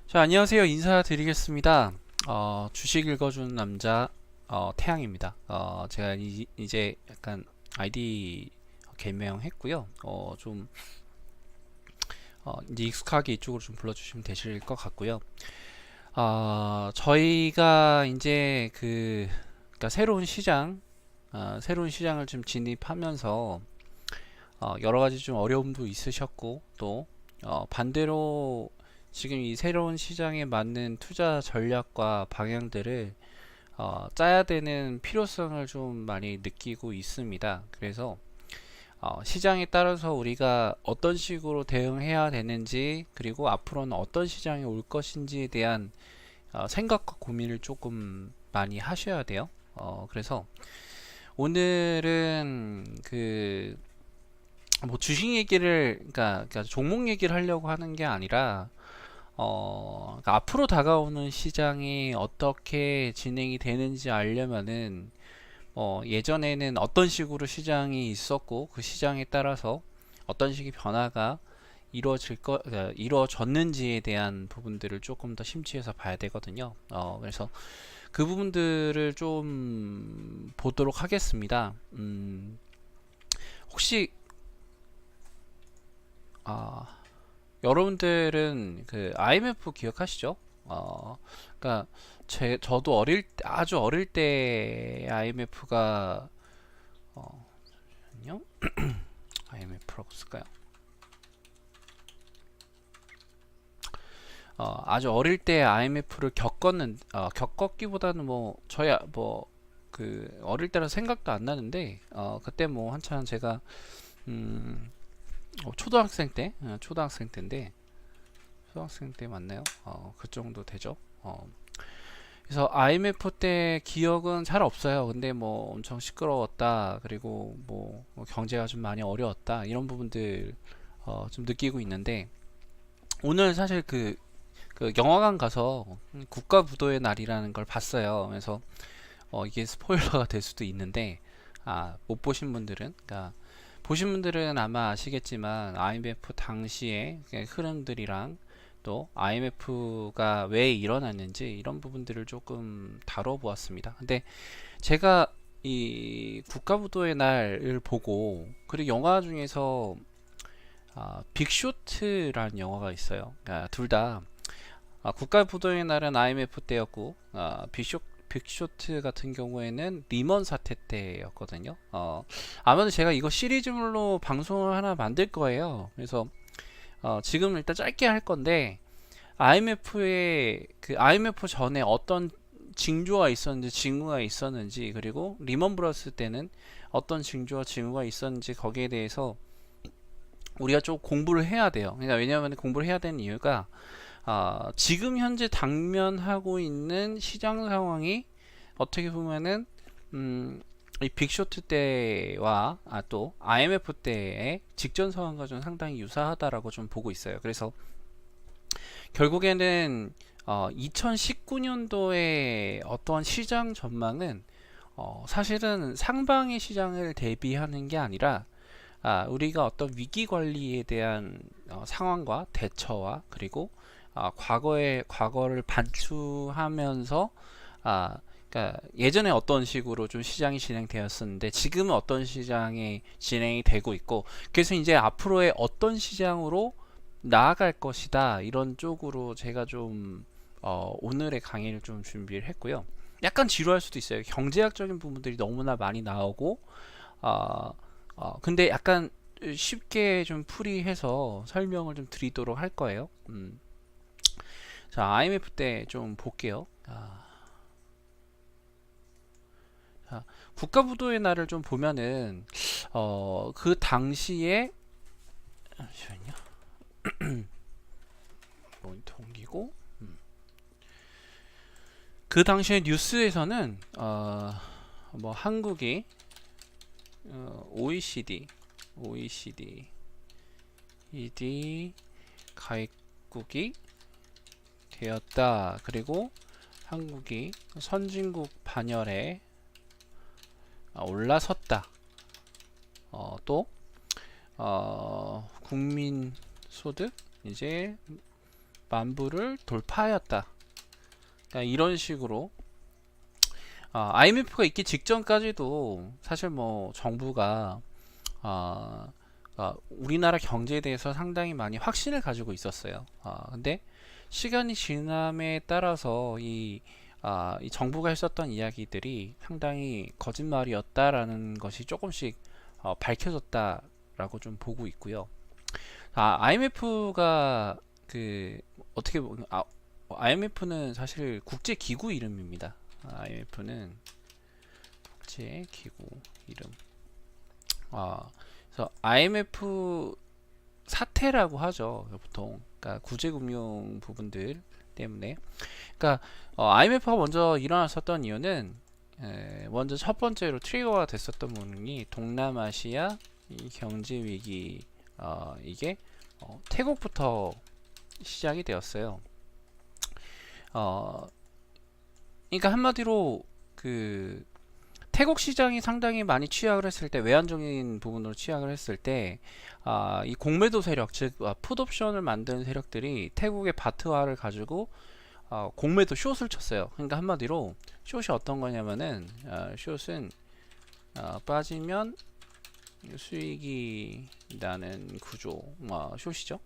자, 안녕하세요. 인사드리겠습니다. 주식 읽어주는 남자, 태양입니다. 제가 이제 약간 아이디 개명했고요. 이제 익숙하게 이쪽으로 좀 불러주시면 되실 것 같고요. 저희가 이제 그러니까 새로운 시장을 좀 진입하면서, 여러 가지 좀 어려움도 있으셨고, 또, 반대로 지금 이 새로운 시장에 맞는 투자 전략과 방향들을 짜야 되는 필요성을 좀 많이 느끼고 있습니다. 그래서 시장에 따라서 우리가 어떤 식으로 대응해야 되는지, 그리고 앞으로는 어떤 시장이 올 것인지에 대한 생각과 고민을 조금 많이 하셔야 돼요. 그래서 오늘은 뭐 주식 얘기를, 그러니까 종목 얘기를 하려고 하는 게 아니라, 그러니까 앞으로 다가오는 시장이 어떻게 진행이 되는지 알려면은, 예전에는 어떤 식으로 시장이 있었고, 그 시장에 따라서 어떤 식의 변화가 이루어졌는지에 대한 부분들을 조금 더 심취해서 봐야 되거든요. 그래서 그 부분들을 좀 보도록 하겠습니다. 혹시, 아, 여러분들은 그 IMF 기억하시죠? 그러니까 저도 아주 어릴 때 IMF가 잠시만요. IMF라고 쓸까요? 아주 어릴 때 IMF를 겪었기보다는 뭐 저야 뭐 그 어릴 때라 생각도 안 나는데, 그때 뭐 한참 제가 음, 초등학생 때인데, 초등학생 때 맞나요? 그 정도 되죠. 그래서 IMF 때 기억은 잘 없어요. 근데 뭐 엄청 시끄러웠다. 그리고 뭐 경제가 좀 많이 어려웠다. 이런 부분들 좀 느끼고 있는데, 오늘 사실 그 영화관 가서 국가부도의 날이라는 걸 봤어요. 그래서 이게 스포일러가 될 수도 있는데, 못 보신 분들은, 그러니까 보신 분들은 아마 아시겠지만 IMF 당시의 흐름들이랑, 또 IMF가 왜 일어났는지 이런 부분들을 조금 다뤄보았습니다. 근데 제가 이 국가부도의 날을 보고, 그리고 영화 중에서 빅쇼트라는 영화가 있어요. 그러니까 둘다 국가부도의 날은 IMF 때였고, 빅쇼트 같은 경우에는 리먼 사태 때였거든요. 아마도 제가 이거 시리즈물로 방송을 하나 만들 거예요. 그래서 지금 일단 짧게 할 건데, IMF 전에 어떤 징조가 있었는지 징후가 있었는지, 그리고 리먼 브러스 때는 어떤 징조와 징후가 있었는지, 거기에 대해서 우리가 좀 공부를 해야 돼요. 그러니까 왜냐하면 공부를 해야 되는 이유가, 지금 현재 당면하고 있는 시장 상황이 어떻게 보면은 이 빅쇼트 때와 또 IMF 때의 직전 상황과 좀 상당히 유사하다라고 좀 보고 있어요. 그래서 결국에는 2019년도의 어떠한 시장 전망은 사실은 상방의 시장을 대비하는 게 아니라, 우리가 어떤 위기 관리에 대한 상황과 대처와, 그리고 과거를 반추하면서, 그러니까 예전에 어떤 식으로 좀 시장이 진행되었었는데 지금은 어떤 시장이 진행이 되고 있고, 그래서 이제 앞으로의 어떤 시장으로 나아갈 것이다, 이런 쪽으로 제가 좀 오늘의 강의를 좀 준비를 했고요. 약간 지루할 수도 있어요. 경제학적인 부분들이 너무나 많이 나오고, 어, 근데 약간 쉽게 좀 풀이해서 설명을 좀 드리도록 할 거예요. 자, IMF 때 좀 볼게요. 자, 국가부도의 날을 좀 보면은, 그 당시에, 잠시만요. 모니터 옮기고, 그 당시에 뉴스에서는, 뭐 한국이 OECD 가입국이 되었다. 그리고 한국이 선진국 반열에 올라섰다. 또 국민 소득 이제 만불을 돌파하였다. 그러니까 이런 식으로 IMF가 있기 직전까지도 사실 뭐 정부가 우리나라 경제에 대해서 상당히 많이 확신을 가지고 있었어요. 근데 시간이 지남에 따라서 이 정부가 했었던 이야기들이 상당히 거짓말이었다라는 것이 조금씩 밝혀졌다라고 좀 보고 있고요. IMF가 그 어떻게 보면 IMF는 사실 국제 기구 이름입니다. IMF는 국제 기구 이름. 그래서 IMF 사태라고 하죠. 보통 그러니까 구제금융 부분들 때문에. 그러니까 IMF가 먼저 일어났었던 이유는 먼저 첫 번째로 트리거가 됐었던 부분이 동남아시아 이 경제 위기 이게 태국부터 시작이 되었어요. 그러니까 한마디로 그 태국 시장이 상당히 많이 취약을 했을 때, 외환적인 부분으로 취약을 했을 때, 이 공매도 세력, 즉 풋옵션을 만드는 세력들이 태국의 바트화를 가지고 공매도 숏을 쳤어요. 그러니까 한마디로 숏이 어떤 거냐면은 숏은 빠지면 수익이 나는 구조, 숏이죠.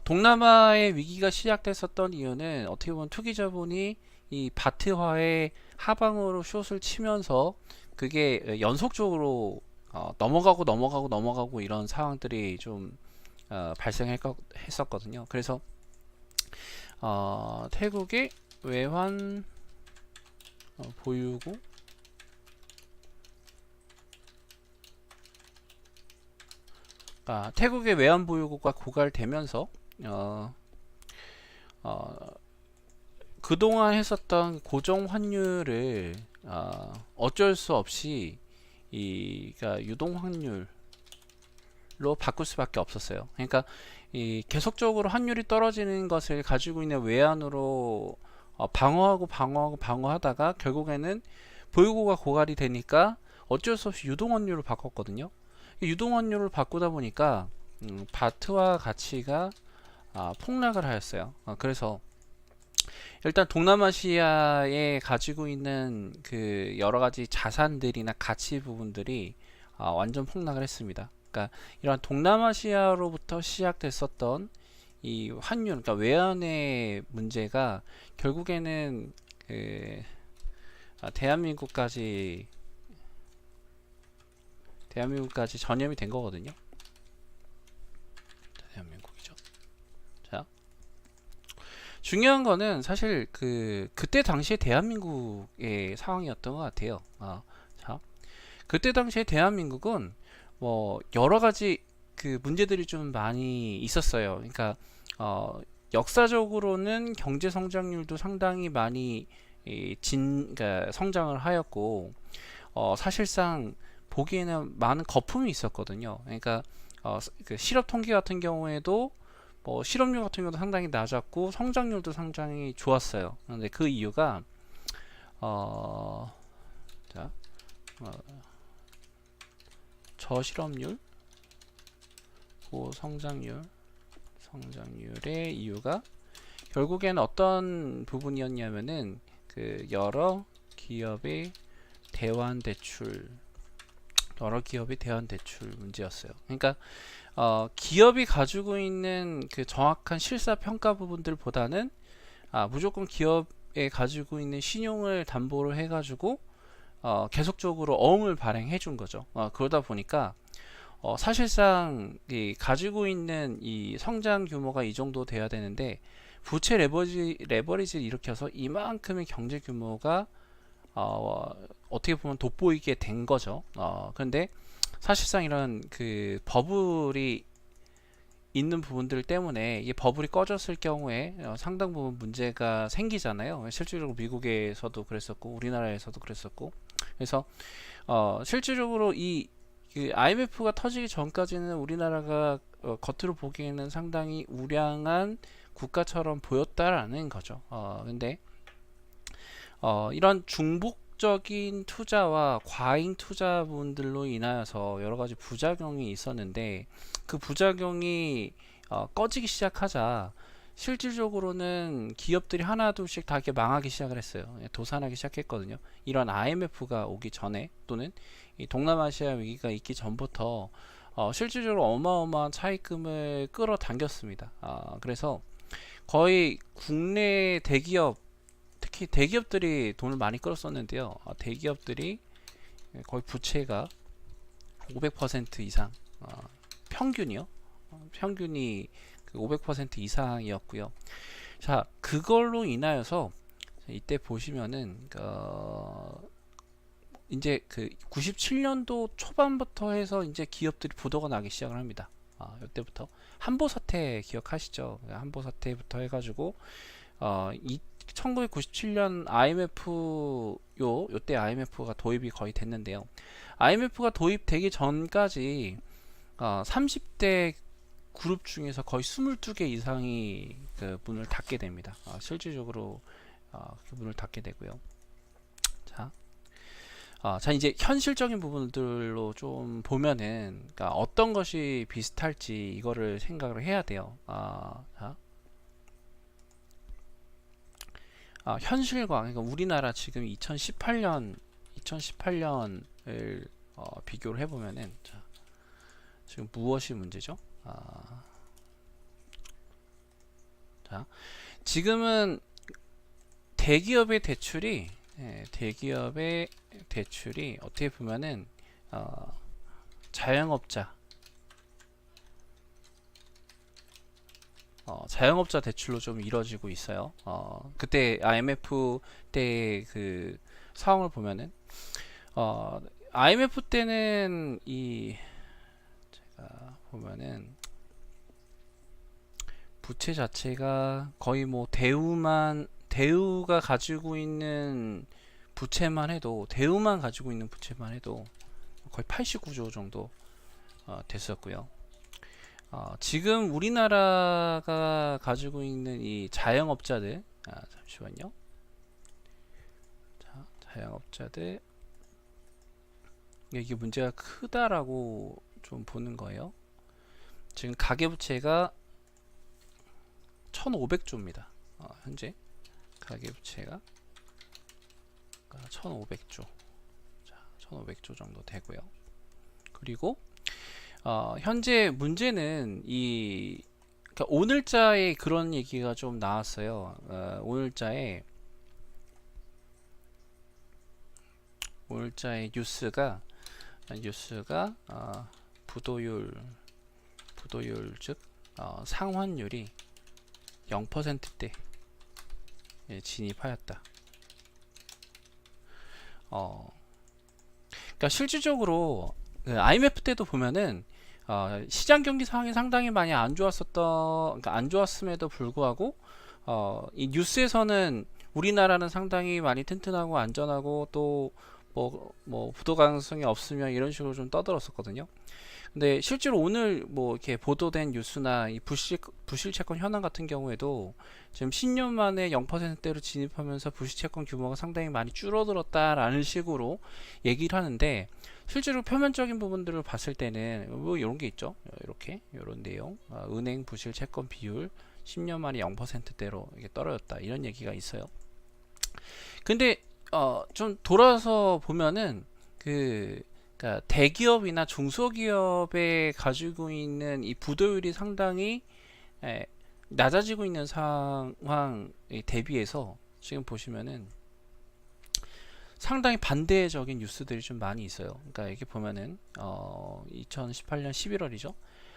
동남아의 위기가 시작됐었던 이유는 어떻게 보면 투기자본이 이 바트화의 하방으로 숏을 치면서 그게 연속적으로 넘어가고 이런 상황들이 좀 발생했었거든요. 그래서 태국의 외환 보유고 태국의 외환 보유고가 고갈되면서 그동안 했었던 고정 환율을 어쩔 수 없이 그러니까 유동 환율로 바꿀 수밖에 없었어요. 그러니까 계속적으로 환율이 떨어지는 것을 가지고 있는 외환으로 방어하다가 결국에는 보유고가 고갈이 되니까 어쩔 수 없이 유동 환율을 바꿨거든요. 유동 환율을 바꾸다 보니까 바트화 가치가 폭락을 하였어요. 그래서 일단 동남아시아에 가지고 있는 그 여러 가지 자산들이나 가치 부분들이 완전 폭락을 했습니다. 그러니까 이런 동남아시아로부터 시작됐었던 이 환율, 그러니까 외환의 문제가 결국에는 그 대한민국까지 전염이 된 거거든요. 대한민국이죠. 자, 중요한 거는 사실 그때 당시에 대한민국의 상황이었던 것 같아요. 자, 그때 당시에 대한민국은 뭐 여러 가지 그 문제들이 좀 많이 있었어요. 그러니까 역사적으로는 경제 성장률도 상당히 많이 그러니까 성장을 하였고 사실상 보기에는 많은 거품이 있었거든요. 그러니까 그 실업 통계 같은 경우에도 뭐 실업률 같은 경우도 상당히 낮았고 성장률도 상당히 좋았어요. 그런데 그 이유가 저실업률, 성장률의 이유가 결국에는 어떤 부분이었냐면은 그 여러 기업의 대환 대출 문제였어요. 그러니까 기업이 가지고 있는 그 정확한 실사 평가 부분들보다는 무조건 기업에 가지고 있는 신용을 담보로 해가지고 계속적으로 어음을 발행해 준 거죠. 그러다 보니까 사실상 가지고 있는 이 성장 규모가 이 정도 돼야 되는데 부채 레버리지를 일으켜서 이만큼의 경제 규모가 어떻게 보면 돋보이게 된 거죠. 그런데 사실상 이런 그 버블이 있는 부분들 때문에 이 버블이 꺼졌을 경우에 상당 부분 문제가 생기잖아요. 실질적으로 미국에서도 그랬었고 우리나라에서도 그랬었고 그래서 실질적으로 그 IMF가 터지기 전까지는 우리나라가 겉으로 보기에는 상당히 우량한 국가처럼 보였다라는 거죠. 근데 이런 중복적인 투자와 과잉 투자분들로 인하여서 여러 가지 부작용이 있었는데 그 부작용이 꺼지기 시작하자 실질적으로는 기업들이 하나둘씩 다 이렇게 망하기 시작을 했어요. 도산하기 시작했거든요. 이런 IMF가 오기 전에 또는 이 동남아시아 위기가 있기 전부터 실질적으로 어마어마한 차입금을 끌어당겼습니다. 그래서 거의 국내 대기업, 특히 대기업들이 돈을 많이 끌었었는데요. 대기업들이 거의 부채가 500% 이상, 평균이요. 평균이 500% 이상이었고요. 자, 그걸로 인하여서 이때 보시면은 이제 그 97년도 초반부터 해서 이제 기업들이 부도가 나기 시작을 합니다. 이때부터 한보 사태 기억하시죠? 한보 사태부터 해가지고 이 1997년 IMF 요때 IMF가 도입이 거의 됐는데요. IMF가 도입되기 전까지 30대 그룹 중에서 거의 22개 이상이 그 문을 닫게 됩니다. 실질적으로 그 문을 닫게 되고요. 자, 이제 현실적인 부분들로 좀 보면은, 그러니까 어떤 것이 비슷할지 이거를 생각을 해야 돼요. 현실과, 그러니까 우리나라 지금 2018년을 비교를 해보면은, 자, 지금 무엇이 문제죠? 자, 지금은 대기업의 대출이 어떻게 보면은 자영업자 대출로 좀 이루어지고 있어요. 그때 IMF 때 그 상황을 보면은 IMF 때는 제가 보면은 부채 자체가 거의 뭐 대우가 가지고 있는 부채만 해도 거의 89조 정도 됐었고요. 지금 우리나라가 가지고 있는 이 자영업자들, 잠시만요. 자, 자영업자들, 이게 문제가 크다라고 좀 보는 거예요. 지금 가계부채가 1,500조입니다. 현재 가계부채가 1,500조. 자, 1,500조 정도 되고요. 그리고 현재 문제는 그러니까 오늘자에 그런 얘기가 좀 나왔어요. 오늘자에 뉴스가 부도율 즉 상환율이 0%대 진입하였다. 그러니까 실질적으로 IMF 때도 보면은 시장 경기 상황이 상당히 많이 그러니까 안 좋았음에도 불구하고 이 뉴스에서는 우리나라는 상당히 많이 튼튼하고 안전하고 또 뭐 부도 가능성이 없으며 이런 식으로 좀 떠들었었거든요. 근데 실제로 오늘 뭐 이렇게 보도된 뉴스나 이 부실 채권 현황 같은 경우에도 지금 10년 만에 0%대로 진입하면서 부실 채권 규모가 상당히 많이 줄어들었다라는 식으로 얘기를 하는데, 실제로 표면적인 부분들을 봤을 때는 뭐 이런 게 있죠. 이런 내용, 은행 부실 채권 비율 10년 만에 0%대로 이게 떨어졌다, 이런 얘기가 있어요. 근데 좀 돌아서 보면은 그러니까 대기업이나 중소기업에 가지고 있는 이 부도율이 상당히 낮아지고 있는 상황에 대비해서 지금 보시면은 상당히 반대적인 뉴스들이 좀 많이 있어요. 그러니까 이렇게 보면은 2018년 11월이죠.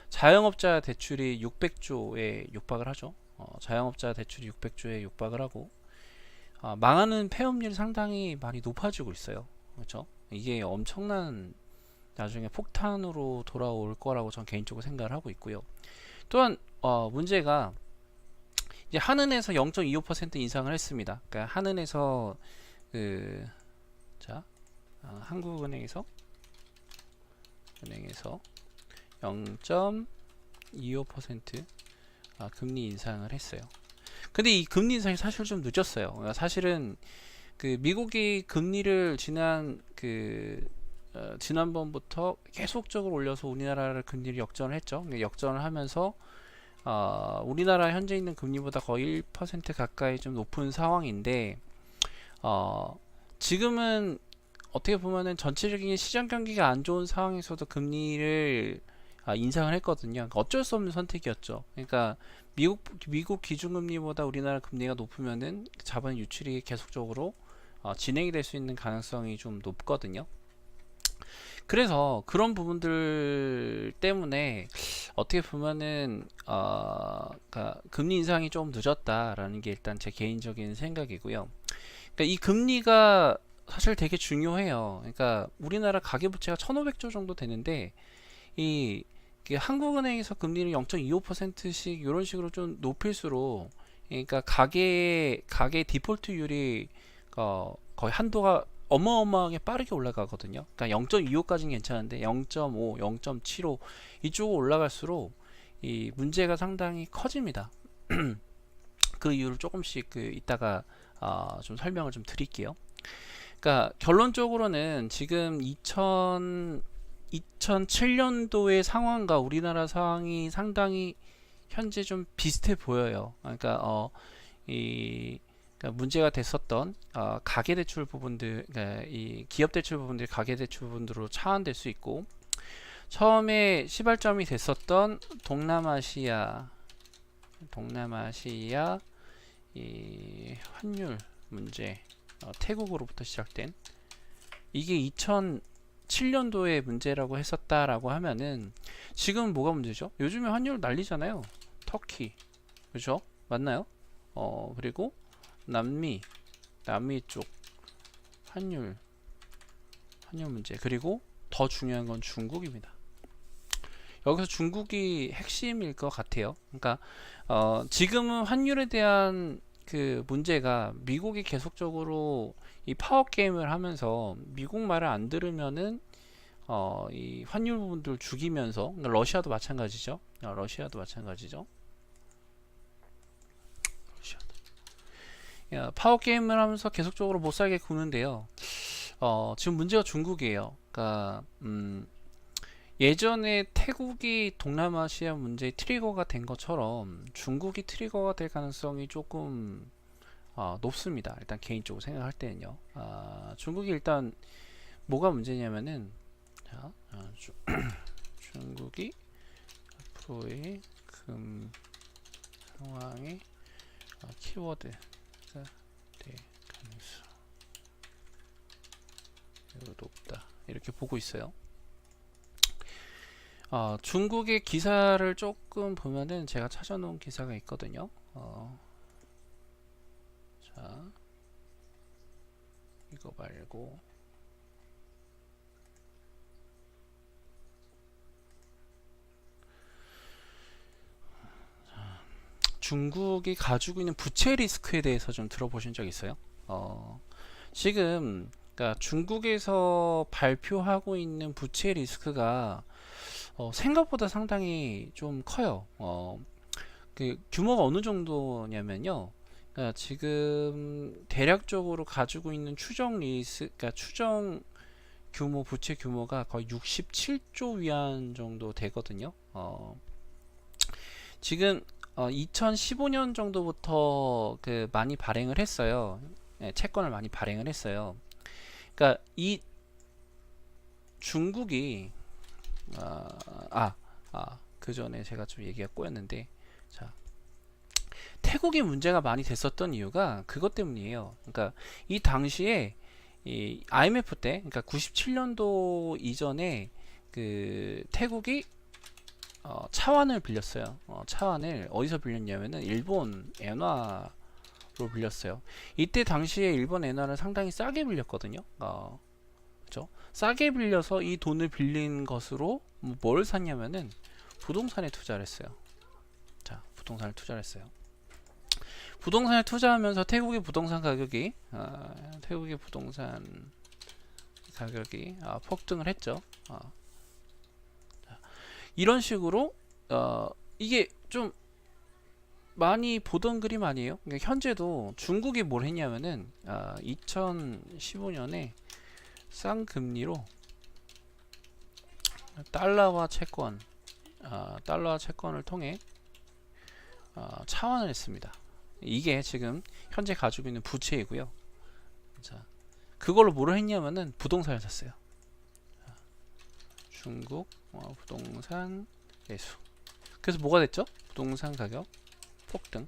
자영업자 대출이 600조에 육박을 하죠. 자영업자 대출이 600조에 육박을 하고 망하는 폐업률이 상당히 많이 높아지고 있어요. 그렇죠? 이게 엄청난 나중에 폭탄으로 돌아올 거라고 전 개인적으로 생각을 하고 있고요. 또한 문제가 이제 한은에서 0.25% 인상을 했습니다. 그러니까 한은에서 한국은행에서 0.25% 금리 인상을 했어요. 근데 이 금리 인상이 사실 좀 늦었어요. 그러니까 사실은 미국이 금리를 지난번부터 계속적으로 올려서 우리나라를 금리를 역전을 했죠. 역전을 하면서 우리나라 현재 있는 금리보다 거의 1% 가까이 좀 높은 상황인데, 지금은 어떻게 보면은 전체적인 시장 경기가 안 좋은 상황에서도 금리를 인상을 했거든요. 그러니까 어쩔 수 없는 선택이었죠. 그러니까 미국 기준금리보다 우리나라 금리가 높으면은 자본 유출이 계속적으로 진행이 될 수 있는 가능성이 좀 높거든요. 그래서 그런 부분들 때문에 어떻게 보면은 그러니까 금리 인상이 좀 늦었다라는 게 일단 제 개인적인 생각이고요. 그러니까 이 금리가 사실 되게 중요해요. 그러니까 우리나라 가계부채가 1,500조 정도 되는데 이 한국은행에서 금리를 0.25%씩 이런 식으로 좀 높일수록, 그러니까 가계 디폴트율이 거의 한도가 어마어마하게 빠르게 올라가거든요. 그러니까 0.25까지는 괜찮은데 0.5, 0.75 이쪽으로 올라갈수록 이 문제가 상당히 커집니다. 그 이유를 조금씩 이따가 좀 설명을 좀 드릴게요. 그러니까 결론적으로는 지금 2007년도의 상황과 우리나라 상황이 상당히 현재 좀 비슷해 보여요. 그러니까 그러니까 문제가 됐었던 가계대출 부분들, 그러니까 이 기업대출 부분들이 가계대출 부분으로 차환될 수 있고, 처음에 시발점이 됐었던 동남아시아 이 환율 문제, 태국으로부터 시작된 이게 2007년도에 문제라고 했었다라고 하면은 지금 뭐가 문제죠? 요즘에 환율 난리잖아요. 터키, 그죠? 맞나요? 그리고 남미 쪽 환율 문제, 그리고 더 중요한 건 중국입니다. 여기서 중국이 핵심일 것 같아요. 그러니까 지금은 환율에 대한 그 문제가 미국이 계속적으로 이 파워 게임을 하면서 미국 말을 안 들으면은 이 환율 부분들 죽이면서, 그러니까 러시아도 마찬가지죠. 러시아도 마찬가지죠. 파워 게임을 하면서 계속적으로 못 살게 구는데요. 지금 문제가 중국이에요. 그러니까 예전에 태국이 동남아시아 문제의 트리거가 된 것처럼 중국이 트리거가 될 가능성이 조금 높습니다. 일단 개인적으로 생각할 때는요. 중국이 일단 뭐가 문제냐면은 중국이 앞으로의 금 상황의 키워드가 될 가능성 매우 높다, 이렇게 보고 있어요. 중국의 기사를 조금 보면은 제가 찾아놓은 기사가 있거든요. 자, 이거 말고 중국이 가지고 있는 부채 리스크에 대해서 좀 들어보신 적 있어요? 지금 그러니까 중국에서 발표하고 있는 부채 리스크가 생각보다 상당히 좀 커요. 그 규모가 어느 정도냐면요. 그러니까 지금 대략적으로 가지고 있는 추정 그러니까 추정 규모, 부채 규모가 거의 67조 위안 정도 되거든요. 지금 2015년 정도부터 많이 발행을 했어요. 채권을 많이 발행을 했어요. 그러니까 이 중국이 그 전에 제가 좀 얘기가 꼬였는데, 자, 태국이 문제가 많이 됐었던 이유가 그것 때문이에요. 그러니까 이 당시에 이 IMF 때, 그러니까 97년도 이전에 그 태국이 차환을 빌렸어요. 차환을 어디서 빌렸냐면은 일본 엔화로 빌렸어요. 이때 당시에 일본 엔화를 상당히 싸게 빌렸거든요. 그렇죠? 싸게 빌려서 이 돈을 빌린 것으로 뭘 샀냐면은 부동산에 투자를 했어요. 자, 부동산을 투자를 했어요. 부동산에 투자하면서 태국의 부동산 가격이 폭등을 했죠. 이런 식으로 이게 좀 많이 보던 그림 아니에요? 그러니까 현재도 중국이 뭘 했냐면은 2015년에 쌍금리로 달러와 채권을 통해 차환을 했습니다. 이게 지금 현재 가지고 있는 부채이고요. 자, 그걸로 뭐를 했냐면은 부동산을 샀어요. 중국 부동산 매수. 그래서 뭐가 됐죠? 부동산 가격 폭등.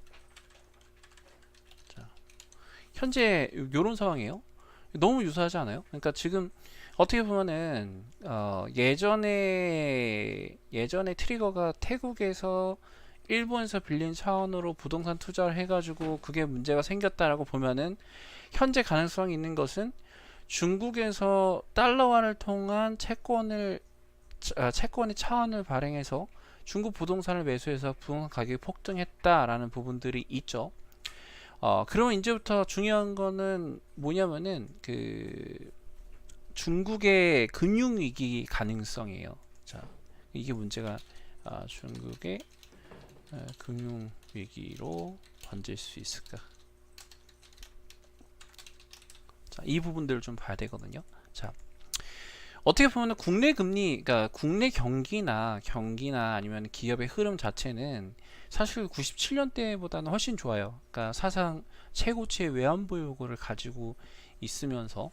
자, 현재 요런 상황이에요. 너무 유사하지 않아요? 그러니까 지금 어떻게 보면은 예전에 트리거가 태국에서 일본에서 빌린 차원으로 부동산 투자를 해가지고 그게 문제가 생겼다라고 보면은 현재 가능성이 있는 것은 중국에서 달러화를 통한 채권의 차원을 발행해서 중국 부동산을 매수해서 부동산 가격이 폭등했다라는 부분들이 있죠. 그러면 이제부터 중요한 거는 뭐냐면은 그 중국의 금융위기 가능성이에요. 자, 이게 문제가 중국의 금융위기로 번질 수 있을까? 자, 이 부분들을 좀 봐야 되거든요. 자, 어떻게 보면 국내 금리, 그러니까 국내 경기나 아니면 기업의 흐름 자체는 사실 97년대보다는 훨씬 좋아요. 그러니까 사상 최고치의 외환보 요구를 가지고 있으면서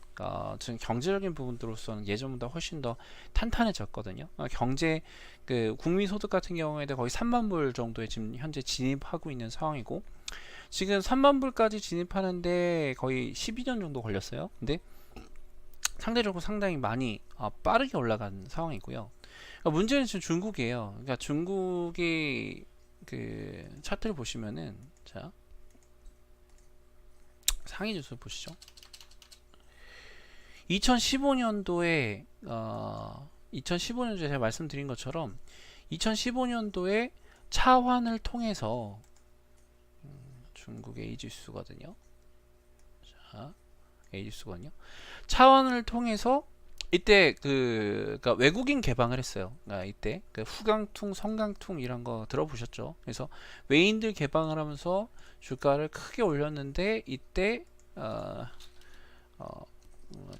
지금 경제적인 부분들로서는 예전보다 훨씬 더 탄탄해졌거든요. 경제 그 국민 소득 같은 경우에도 거의 3만 불 정도에 지금 현재 진입하고 있는 상황이고, 지금 3만 불까지 진입하는데 거의 12년 정도 걸렸어요. 근데 상대적으로 상당히 많이 빠르게 올라간 상황이고요. 그러니까 문제는 지금 중국이에요. 그러니까 중국이 그 차트를 보시면은, 자, 상위 지수 보시죠. 2015년도에 2015년도에 제가 말씀드린 것처럼 2015년도에 차환을 통해서 중국의 A지수거든요. 자, A지수거든요. 차환을 통해서 이때 그러니까 외국인 개방을 했어요. 그러니까 이때 그 후강퉁, 성강퉁 이런 거 들어보셨죠? 그래서 외인들 개방을 하면서 주가를 크게 올렸는데 이때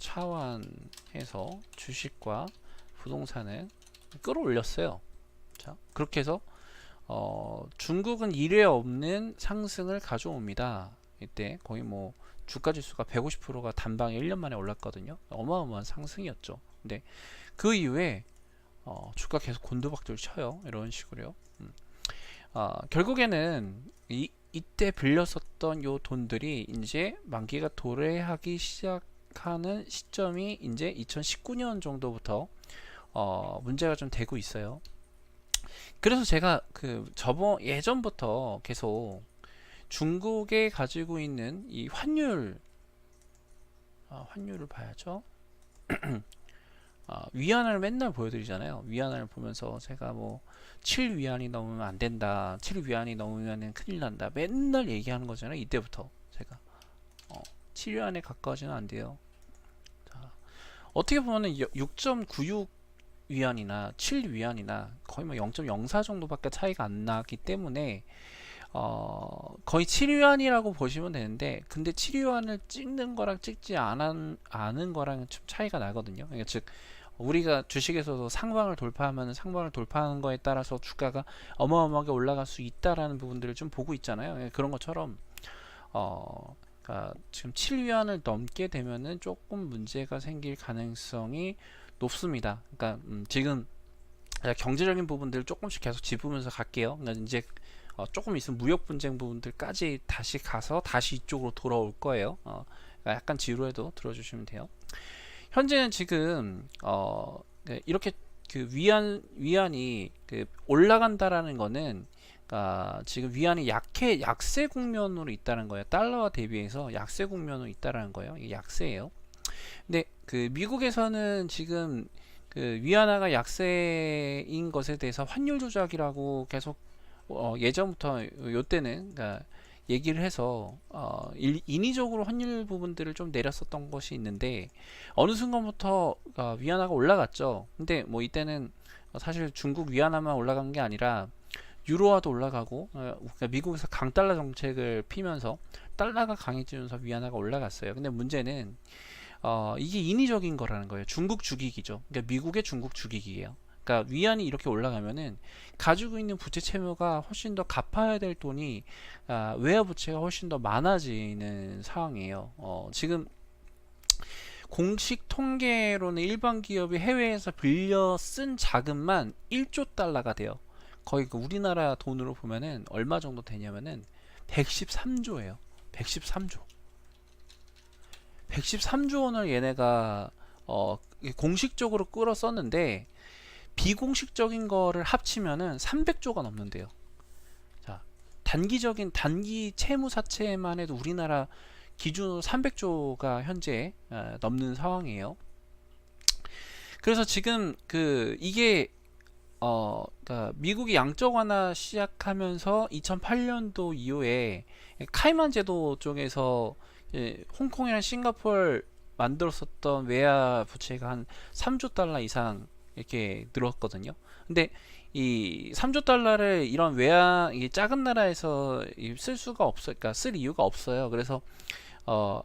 차환해서 주식과 부동산을 끌어올렸어요. 자, 그렇게 해서 중국은 이례 없는 상승을 가져옵니다. 이때 거의 뭐 주가 지수가 150%가 단방에 1년 만에 올랐거든요. 어마어마한 상승이었죠. 근데 그 이후에 주가 계속 곤두박질 쳐요. 이런 식으로요. 결국에는 이때 빌렸었던 요 돈들이 이제 만기가 도래하기 시작하는 시점이 이제 2019년 정도부터 문제가 좀 되고 있어요. 그래서 제가 예전부터 계속 중국에 가지고 있는 이 환율을 봐야죠. 위안을 맨날 보여드리잖아요. 위안을 보면서 제가 뭐 7위안이 넘으면 안 된다, 7위안이 넘으면 큰일 난다, 맨날 얘기하는 거잖아요. 이때부터 제가 7위안에 가까워지면 안 돼요. 자, 어떻게 보면은 6.96 위안이나 7위안이나 거의 뭐 0.04 정도밖에 차이가 안 나기 때문에 거의 7위안이라고 보시면 되는데, 근데 7위안을 찍는 거랑 찍지 않은 거랑 좀 차이가 나거든요. 그러니까 즉 우리가 주식에서도 상방을 돌파하면 상방을 돌파하는 거에 따라서 주가가 어마어마하게 올라갈 수 있다라는 부분들을 좀 보고 있잖아요. 그런 것처럼 그러니까 지금 7위안을 넘게 되면은 조금 문제가 생길 가능성이 높습니다. 그러니까 지금 경제적인 부분들을 조금씩 계속 짚으면서 갈게요. 그러니까 이제 조금 있으면 무역 분쟁 부분들까지 다시 가서 다시 이쪽으로 돌아올 거예요. 그러니까 약간 지루해도 들어주시면 돼요. 현재는 지금 이렇게 그 위안이 그 올라간다라는 거는 지금 위안이 약세 국면으로 있다는 거예요. 달러와 대비해서 약세 국면으로 있다라는 거예요. 이게 약세예요. 근데 그 미국에서는 지금 그 위안화가 약세인 것에 대해서 환율 조작이라고 계속 예전부터 요때는 그러니까 얘기를 해서 인위적으로 환율 부분들을 좀 내렸었던 것이 있는데, 어느 순간부터 위안화가 올라갔죠. 근데 뭐 이때는 사실 중국 위안화만 올라간 게 아니라 유로화도 올라가고, 그러니까 미국에서 강달러 정책을 피면서 달러가 강해지면서 위안화가 올라갔어요. 근데 문제는 이게 인위적인 거라는 거예요. 중국 죽이기죠. 그러니까 미국의 중국 죽이기예요. 그러니까 위안이 이렇게 올라가면은 가지고 있는 부채 채무가 훨씬 더 갚아야 될 돈이 외화 부채가 훨씬 더 많아지는 상황이에요. 지금 공식 통계로는 일반 기업이 해외에서 빌려 쓴 자금만 1조 달러가 돼요. 거의 그 우리나라 돈으로 보면은 얼마 정도 되냐면은 113조예요. 113조. 113조 원을 얘네가 공식적으로 끌어 썼는데 비공식적인 거를 합치면은 300조가 넘는데요. 자, 단기 채무 사채만 해도 우리나라 기준으로 300조가 현재 넘는 상황이에요. 그래서 지금 이게 그러니까 미국이 양적 완화 시작하면서 2008년도 이후에 카이만 제도 쪽에서 홍콩이랑 싱가포르 만들었었던 외화 부채가 한 3조 달러 이상 이렇게 늘었거든요. 근데 이 3조 달러를 이런 외화 작은 나라에서 쓸 수가 없어요. 그러니까 쓸 이유가 없어요. 그래서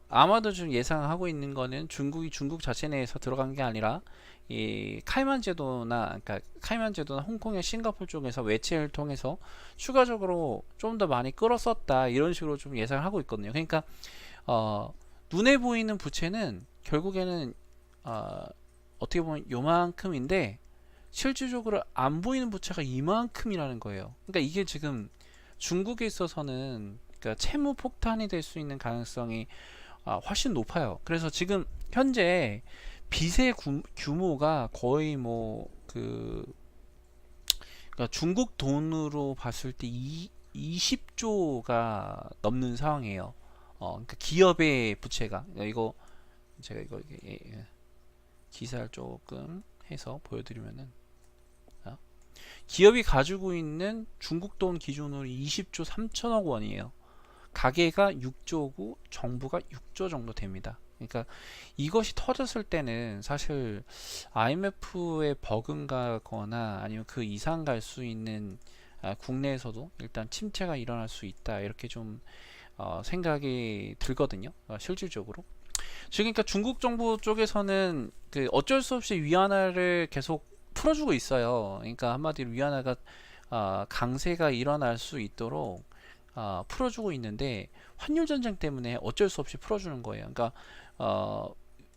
아마도 좀 예상하고 있는 거는 중국이 중국 자체 내에서 들어간 게 아니라 이 카이만 제도나 그러니까 카이만 제도나 홍콩의 싱가포르 쪽에서 외채를 통해서 추가적으로 좀 더 많이 끌어썼다 이런 식으로 좀 예상을 하고 있거든요. 그러니까 눈에 보이는 부채는 결국에는 어떻게 보면 요만큼인데 실질적으로 안 보이는 부채가 이만큼이라는 거예요. 그러니까 이게 지금 중국에 있어서는 그러니까 채무 폭탄이 될 수 있는 가능성이 훨씬 높아요. 그래서 지금 현재 빚의 규모가 거의 그러니까 중국 돈으로 봤을 때 20조가 넘는 상황이에요. 그러니까 기업의 부채가 이거 제가 이거 기사를 조금 해서 보여드리면은 기업이 가지고 있는 중국 돈 기준으로 20조 3천억 원이에요. 가계가 6조고 정부가 6조 정도 됩니다. 그러니까 이것이 터졌을 때는 사실 IMF에 버금가거나 아니면 그 이상 갈 수 있는 국내에서도 일단 침체가 일어날 수 있다 이렇게 좀 생각이 들거든요. 실질적으로. 지금 그러니까 중국 정부 쪽에서는 어쩔 수 없이 위안화를 계속 풀어주고 있어요. 그러니까 한마디로 위안화가 강세가 일어날 수 있도록 풀어주고 있는데 환율 전쟁 때문에 어쩔 수 없이 풀어주는 거예요. 그러니까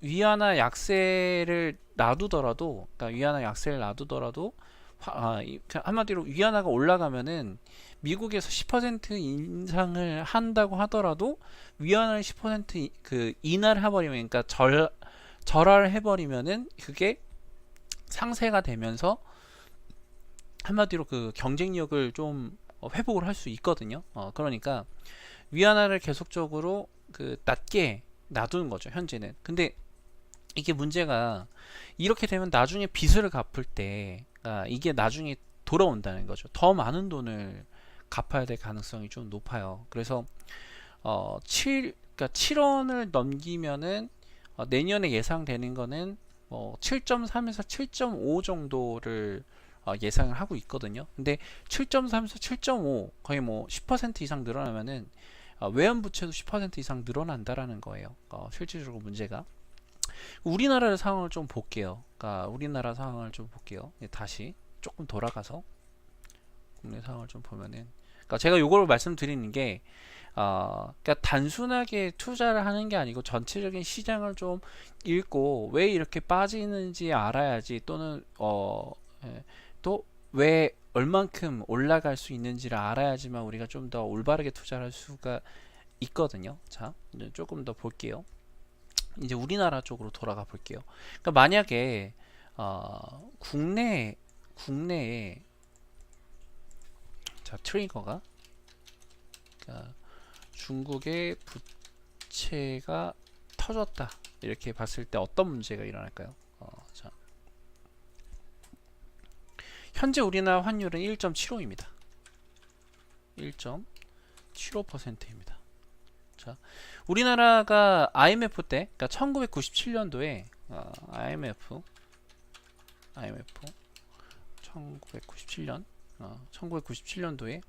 위안화 약세를 놔두더라도, 한마디로 위안화가 올라가면은 미국에서 10% 인상을 한다고 하더라도 위안화를 10% 인하를 해버리면, 그러니까 절하를 해버리면은 그게 상세가 되면서 한마디로 경쟁력을 좀 회복을 할 수 있거든요. 그러니까 위안화를 계속적으로 낮게 놔두는 거죠, 현재는. 근데 이게 문제가 이렇게 되면 나중에 빚을 갚을 때 이게 나중에 돌아온다는 거죠. 더 많은 돈을 갚아야 될 가능성이 좀 높아요. 그래서 7원을 넘기면은 내년에 예상되는 거는 7.3에서 7.5 정도를 예상을 하고 있거든요. 근데 7.3에서 7.5 거의 10% 이상 늘어나면은 외환부채도 10% 이상 늘어난다라는 거예요. 실질적으로 문제가. 우리나라 상황을 좀 볼게요. 우리나라 상황을 좀 볼게요. 다시 조금 돌아가서 국내 상황을 좀 보면은, 제가 요걸 말씀드리는 게, 그러니까 단순하게 투자를 하는 게 아니고 전체적인 시장을 좀 읽고 왜 이렇게 빠지는지 알아야지, 또는 또 왜 얼만큼 올라갈 수 있는지를 알아야지만 우리가 좀 더 올바르게 투자를 할 수가 있거든요. 자, 이제 조금 더 볼게요. 이제 우리나라 쪽으로 돌아가 볼게요. 그러니까 만약에 국내에 자, 트리거가 중국의 부채가 터졌다 이렇게 봤을 때 어떤 문제가 일어날까요? 자, 현재 우리나라 환율은 1.75입니다. 1.75%입니다. 자, 우리나라가 IMF 때, 그러니까 1997년도에 IMF 1997년도에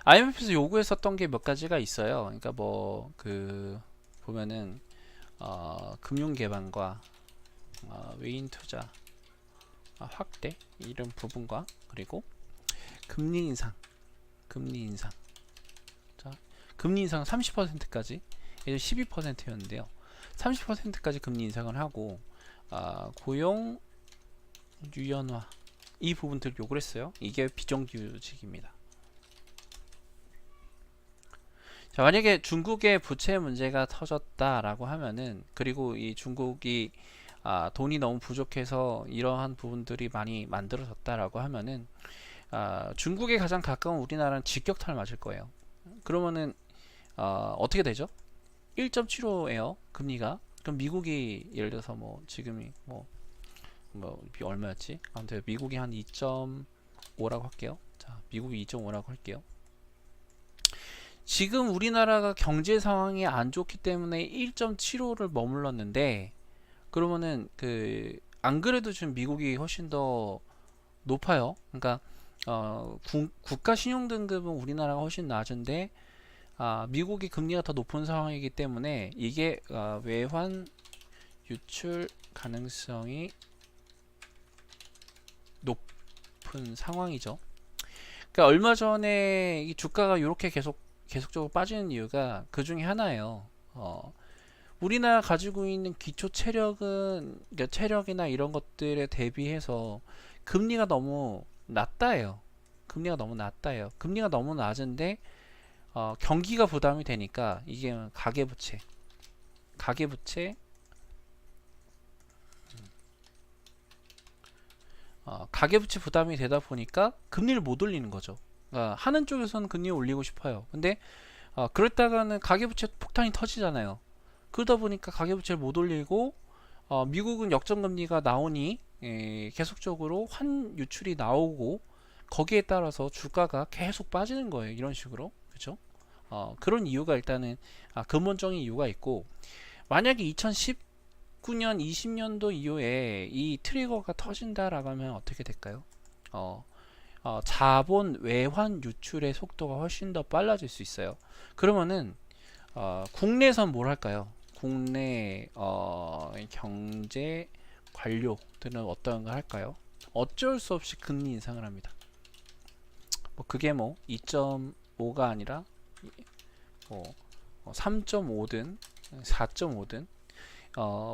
IMF에서 요구했었던 게 몇 가지가 있어요. 그러니까 보면은 금융 개방과 외인 투자, 확대 이런 부분과 그리고 금리 인상, 금리 인상. 자, 금리 인상 30%까지 예전 12%였는데요. 30%까지 금리 인상을 하고 고용 유연화 이 부분들을 요구를 했어요. 이게 비정규직입니다. 자, 만약에 중국의 부채 문제가 터졌다라고 하면은 그리고 이 중국이 돈이 너무 부족해서 이러한 부분들이 많이 만들어졌다라고 하면은 중국에 가장 가까운 우리나라는 직격탄을 맞을 거예요. 그러면은 어떻게 되죠? 1.75예요 금리가. 그럼 미국이 예를 들어서 뭐 지금이 뭐 얼마였지? 아무튼 미국이 한 2.5라고 할게요. 자, 미국이 2.5라고 할게요. 지금 우리나라가 경제 상황이 안 좋기 때문에 1.75를 머물렀는데 그러면은 안 그래도 지금 미국이 훨씬 더 높아요. 그러니까 국가 신용 등급은 우리나라가 훨씬 낮은데 미국이 금리가 더 높은 상황이기 때문에 이게 외환 유출 가능성이 높은 상황이죠. 그러니까 얼마 전에 이 주가가 이렇게 계속적으로 빠지는 이유가 그 중에 하나예요. 우리나라 가지고 있는 기초 체력은 그러니까 체력이나 이런 것들에 대비해서 금리가 너무 낮다예요. 금리가 너무 낮다예요. 금리가 너무 낮은데 경기가 부담이 되니까 이게 가계부채 가계부채 부담이 되다 보니까 금리를 못 올리는 거죠. 하는 쪽에서는 금리 올리고 싶어요. 근데 그랬다가는 가계부채 폭탄이 터지잖아요. 그러다 보니까 가계부채를 못 올리고 미국은 역전금리가 나오니 계속적으로 환 유출이 나오고 거기에 따라서 주가가 계속 빠지는 거예요. 이런 식으로. 그죠? 그런 이유가 일단은 근본적인 이유가 있고 만약에 2019년 20년도 이후에 이 트리거가 터진다라고 하면 어떻게 될까요? 자본 외환 유출의 속도가 훨씬 더 빨라질 수 있어요. 그러면은 국내에선 뭘 할까요? 국내 경제 관료들은 어떤 걸 할까요? 어쩔 수 없이 금리 인상을 합니다. 그게 2.5가 아니라 3.5든 4.5든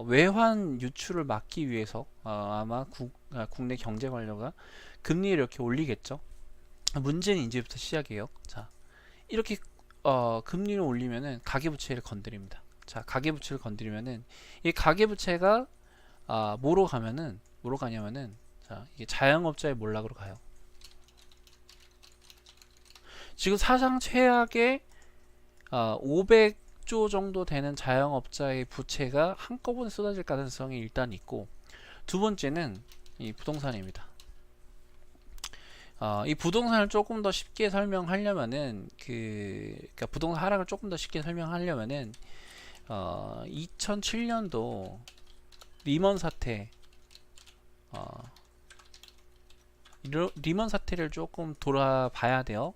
외환 유출을 막기 위해서 아마 국내 경제 관료가 금리를 이렇게 올리겠죠. 문제는 이제부터 시작이에요. 자, 이렇게 금리를 올리면은 가계부채를 건드립니다. 자, 가계부채를 건드리면은 이 가계부채가 뭐로 가냐면은 자, 이게 자영업자의 몰락으로 가요. 지금 사상 최악의 500조 정도 되는 자영업자의 부채가 한꺼번에 쏟아질 가능성이 일단 있고 두 번째는 이 부동산입니다. 이 부동산을 조금 더 쉽게 설명하려면은 그러니까 부동산 하락을 조금 더 쉽게 설명하려면은 2007년도 리먼 사태 리먼 사태를 조금 돌아봐야 돼요.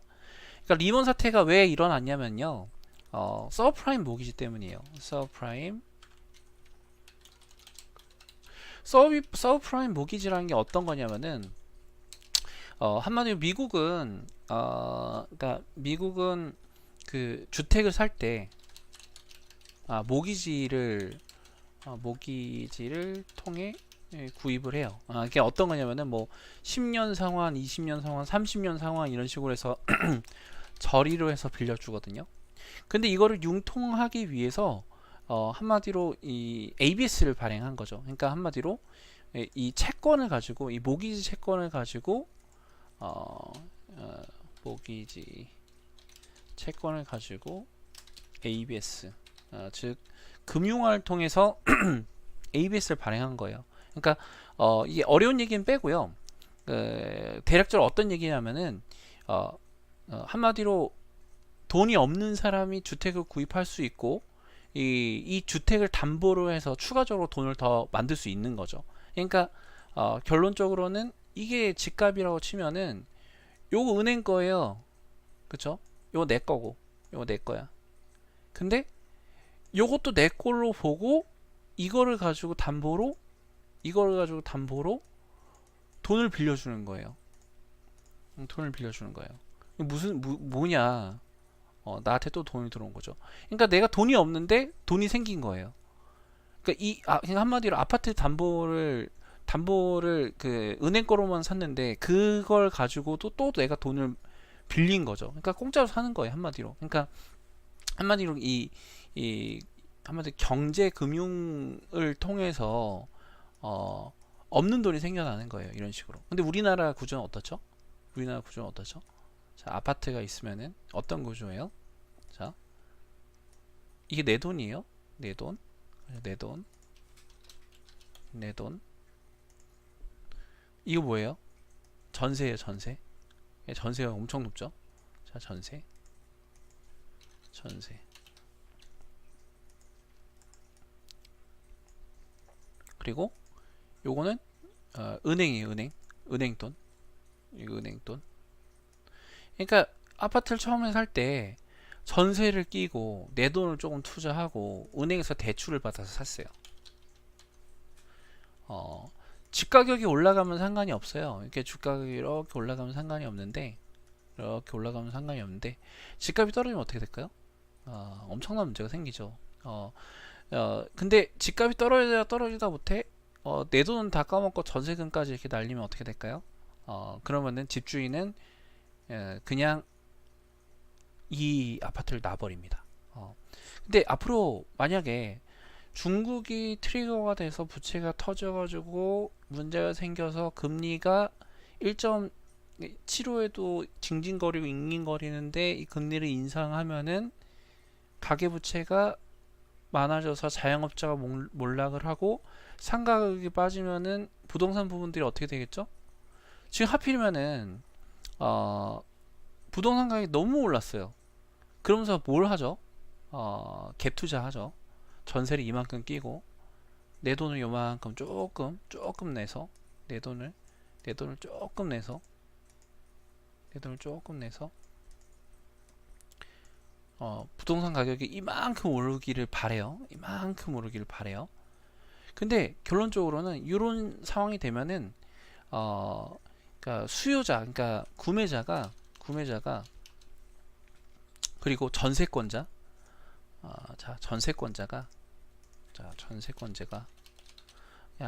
그러니까 리먼 사태가 왜 일어났냐면요. 서브프라임 모기지 때문이에요. 서브프라임 모기지라는 게 어떤 거냐면은 한마디로 미국은 그러니까 미국은 그 주택을 살 때 모기지를 통해 구입을 해요. 이게 어떤 거냐면은 10년 상환, 20년 상환, 30년 상환 이런 식으로 해서 저리로 해서 빌려주거든요. 근데 이거를 융통하기 위해서 한마디로 이 ABS를 발행한 거죠. 그러니까 한마디로 이 채권을 가지고 이 모기지 채권을 가지고 모기지 채권을 가지고 ABS 즉 금융화를 통해서 ABS를 발행한 거예요. 그러니까 이게 어려운 얘기는 빼고요. 대략적으로 어떤 얘기냐면은 한마디로 돈이 없는 사람이 주택을 구입할 수 있고 이 주택을 담보로 해서 추가적으로 돈을 더 만들 수 있는 거죠. 그러니까 결론적으로는 이게 집값이라고 치면은 요거 은행 거예요. 그쵸? 요거 내 거고 요거 내 거야. 근데 요것도 내 걸로 보고 이거를 가지고 담보로 돈을 빌려주는 거예요. 돈을 빌려주는 거예요. 뭐냐? 나한테 또 돈이 들어온 거죠. 그러니까 내가 돈이 없는데 돈이 생긴 거예요. 그러니까 한마디로 아파트 담보를 그 은행 거로만 샀는데 그걸 가지고도 또 내가 돈을 빌린 거죠. 그러니까 공짜로 사는 거예요, 한마디로. 그러니까 한마디로 이 한마디로 경제 금융을 통해서 없는 돈이 생겨나는 거예요, 이런 식으로. 근데 우리나라 구조는 어떻죠? 우리나라 구조는 어떻죠? 자, 아파트가 있으면은 어떤 구조예요? 자, 이게 내 돈이에요. 내 돈, 내 돈, 내 돈. 이거 뭐예요? 전세예요, 전세. 전세가 엄청 높죠? 자, 전세. 그리고 요거는 은행이에요, 은행. 은행돈. 이거 은행돈. 그러니까 아파트를 처음에 살 때 전세를 끼고 내 돈을 조금 투자하고 은행에서 대출을 받아서 샀어요. 집 가격이 올라가면 상관이 없어요. 이렇게 주가가 이렇게 올라가면 상관이 없는데, 집값이 떨어지면 어떻게 될까요? 엄청난 문제가 생기죠. 근데 집값이 떨어지다 못해 내 돈은 다 까먹고 전세금까지 이렇게 날리면 어떻게 될까요? 그러면은 집주인은 그냥 이 아파트를 놔버립니다. 근데 앞으로 만약에 중국이 트리거가 돼서 부채가 터져가지고 문제가 생겨서 금리가 1.75에도 징징거리고 잉잉거리는데 이 금리를 인상하면은 가계부채가 많아져서 자영업자가 몰락을 하고 상가가격이 빠지면은 부동산 부분들이 어떻게 되겠죠? 지금 하필이면은 부동산 가격이 너무 올랐어요. 그러면서 뭘 하죠? 갭 투자하죠. 전세를 이만큼 끼고 내 돈을 요만큼 조금 내서 내 돈을 조금 내서 부동산 가격이 이만큼 오르기를 바래요. 근데 결론적으로는 이런 상황이 되면은 그러니까 수요자, 그러니까 구매자가 그리고 전세권자, 전세권자가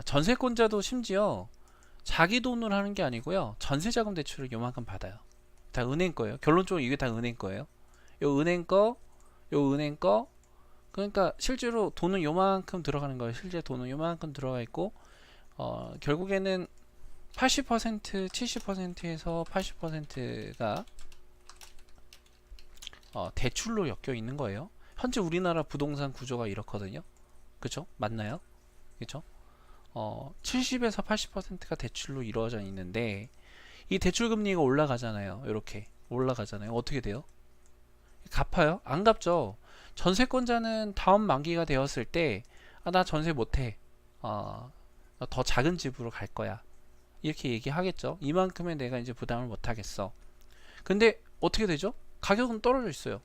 전세권자도 심지어 자기 돈으로 하는 게 아니고요, 전세자금 대출을 요만큼 받아요. 다 은행 거예요. 결론적으로 이게 다 은행 거예요. 요 은행 거. 그러니까 실제로 돈은 요만큼 들어가는 거예요. 실제 돈은 요만큼 들어가 있고 결국에는 80% 70%에서 80%가 대출로 엮여 있는 거예요. 현재 우리나라 부동산 구조가 이렇거든요. 그쵸? 맞나요? 그쵸? 70에서 80%가 대출로 이루어져 있는데 이 대출 금리가 올라가잖아요. 이렇게 올라가잖아요. 어떻게 돼요? 갚아요? 안 갚죠. 전세권자는 다음 만기가 되었을 때 나 전세 못해. 더 작은 집으로 갈 거야. 이렇게 얘기하겠죠. 이만큼의 내가 이제 부담을 못 하겠어. 근데 어떻게 되죠? 가격은 떨어져 있어요.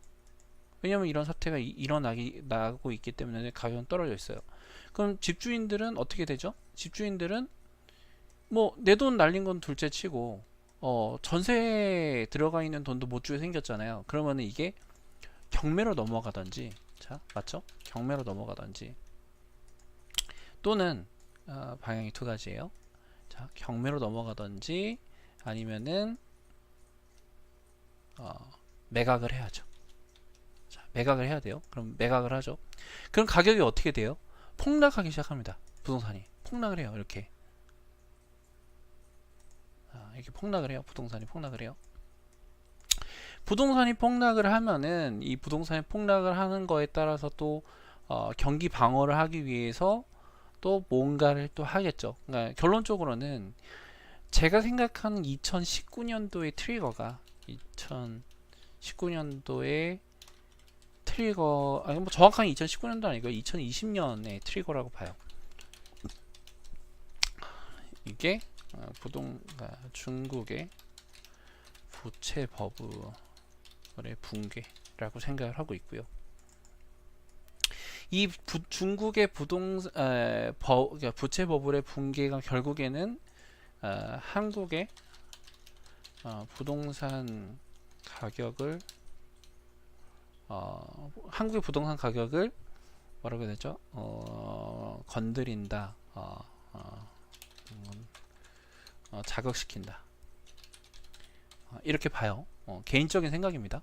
왜냐면 이런 사태가 일어나고 있기 때문에 가격은 떨어져 있어요. 그럼 집주인들은 어떻게 되죠? 집주인들은 뭐 내 돈 날린 건 둘째 치고 전세에 들어가 있는 돈도 못 주게 생겼잖아요. 그러면은 이게 경매로 넘어가든지, 자, 맞죠? 경매로 넘어가든지, 또는 방향이 두 가지예요. 자, 경매로 넘어가든지 아니면은 매각을 해야죠. 자, 매각을 해야 돼요. 그럼 매각을 하죠. 그럼 가격이 어떻게 돼요? 폭락하기 시작합니다. 부동산이 폭락을 해요. 이렇게 폭락을 해요. 부동산이 폭락을 해요. 부동산이 폭락을 하면은 이 부동산이 폭락을 하는 거에 따라서 또 경기 방어를 하기 위해서 또 뭔가를 또 하겠죠. 그러니까 결론적으로는 제가 생각하는 2019년도의 트리거가 2019년도에 트리거, 아니 뭐 정확하게 2019년도 아니고 2020년의 트리거라고 봐요. 이게 중국의 부채 버블의 붕괴라고 생각을 하고 있고요. 이 중국의 부채 버블의 붕괴가 결국에는 한국의 부동산 가격을 한국의 부동산 가격을 뭐라고 해야 되죠? 건드린다, 자극시킨다. 이렇게 봐요. 개인적인 생각입니다.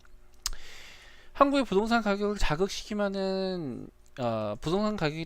한국의 부동산 가격을 자극시키면은 부동산 가격이